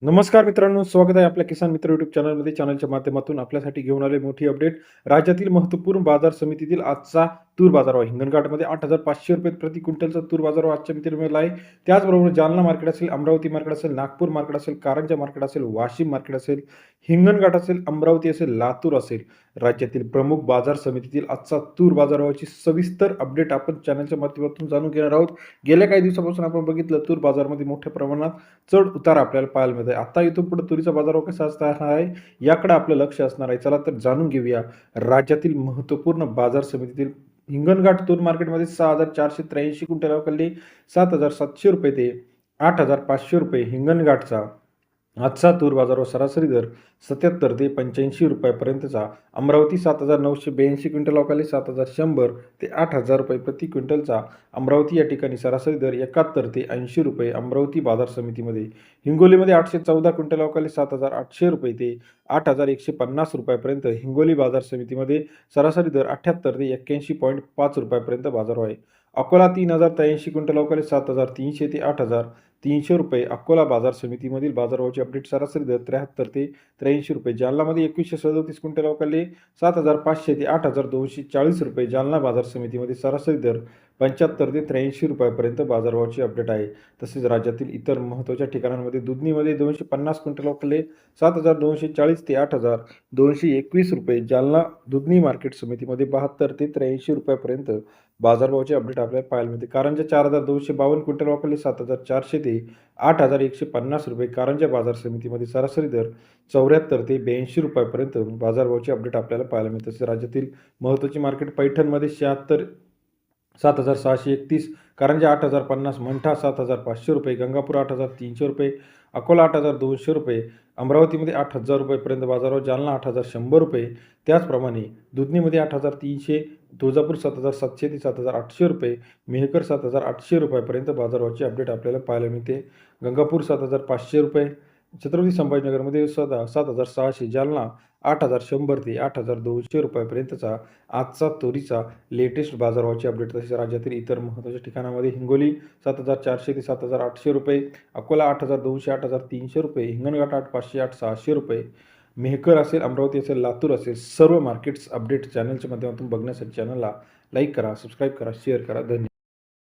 नमस्कार मित्रांनो, स्वागत आहे आपल्या किसान मित्र यूट्यूब चॅनलमध्ये. चॅनलच्या माध्यमातून आपल्यासाठी घेऊन आले मोठी अपडेट. राज्यातील महत्त्वपूर्ण बाजार समितीतील आजचा तूर बाजारभाव हिंगणघाटमध्ये ₹8,500 प्रति क्विंटलचा तूर बाजारभाव आजच्या मितीला आहे. त्याचबरोबर जालना मार्केट असेल, अमरावती मार्केट असेल, नागपूर मार्केट असेल, कारंजा मार्केट असेल, वाशिम मार्केट असेल, हिंगणघाट असेल, अमरावती असेल, लातूर असेल, राज्यातील प्रमुख बाजार समितीतील आजचा तूर बाजारभावाची सविस्तर अपडेट आपण चॅनलच्या माध्यमातून जाणून घेणार आहोत. गेल्या काही दिवसापासून आपण बघितलं तूर बाजारामध्ये मोठ्या प्रमाणात चढ उतार आपल्याला पाहायला मिळत आहे. आता इथून पुढे तुरीचा बाजारभाव कसा असणार आहे याकडे आपलं लक्ष असणार आहे. चला तर जाणून घेऊया राज्यातील महत्त्वपूर्ण बाजार समितीतील हिंगणघाट तूर मार्केटमध्ये 6,483 क्विंटल अवकाली ₹7,700 ते ₹8,500 हिंगणघाटचा आजचा तूर बाजारभाव सरासरी दर 77 ते ₹85 पर्यंतचा. अमरावती 7,982 क्विंटल अवकाली 7,100 ते ₹8,000 प्रति क्विंटलचा. अमरावती या ठिकाणी सरासरी दर 71 ते ₹80 अमरावती बाजार समितीमध्ये. हिंगोलीमध्ये 814 क्विंटल अवकाली ₹7,800 ते ₹8,150 पर्यंत हिंगोली बाजार समितीमध्ये सरासरी दर 78 ते ₹81.5 पर्यंत बाजारभाव आहे. अकोला 3,083 क्विंटल अवकाली 7,300 ते ₹8,300 अकोला बाजार समितीमधील बाजारभावाची अपडेट. सरासरी दर 73 ते ₹83. जालनामध्ये 2137 क्विंटल अवकाली 7,500 ते ₹8,240 जालना बाजार समितीमध्ये सरासरी दर 75 ते ₹83 पर्यंत बाजारभावाची अपडेट आहे. तसेच राज्यातील इतर महत्त्वाच्या ठिकाणांमध्ये दुधनीमध्ये 250 क्विंटल अवकाली 7,240 ते ₹8,221 जालना दुधनी मार्केट समितीमध्ये 72 ते ₹83 पर्यंत बाजारभावाची अपडेट आपल्याला पाहायला मिळते. कारंजा 4,252 क्विंटल अवकाली 7,400 ते ₹8,150 कारंजा बाजार समितीमध्ये सरासरी दर 74 ते ₹82 पर्यंत बाजारभावाची अपडेट आपल्याला पाहायला मिळते. तसेच राज्यातील महत्त्वाची मार्केट पैठणमध्ये 7,631, कारंजा 8,050, मंठा ₹7,500, गंगापूर ₹8,300, अकोला ₹8,200, अमरावतीमध्ये ₹8,000 पर्यंत बाजारभाव, जालना ₹8,100, त्याचप्रमाणे दुधनीमध्ये 8,300, तुळजापूर 7,700 ते ₹7,800, मेहकर ₹7,800 पर्यंत बाजारभावाची अपडेट आपल्याला पाहायला मिळते. गंगापूर ₹7,500, छत्रपती संभाजीनगरमध्ये 7,600, जालना 8,100 ते ₹8,200 पर्यंतचा आजचा तुरीचा लेटेस्ट बाजारभावाची अपडेट. तसेच राज्यातील इतर महत्त्वाच्या ठिकाणामध्ये हिंगोली 7,400 ते ₹7,800, अकोला 8,200, ₹8,300, हिंगणघाट 8,500, ₹8,600, मेहकर असेल, अमरावती असेल, लातूर असेल, सर्व मार्केट्स अपडेट चॅनलच्या माध्यमातून बघण्यासाठी चॅनलला लाईक करा, सबस्क्राईब करा, शेअर करा. धन्यवाद.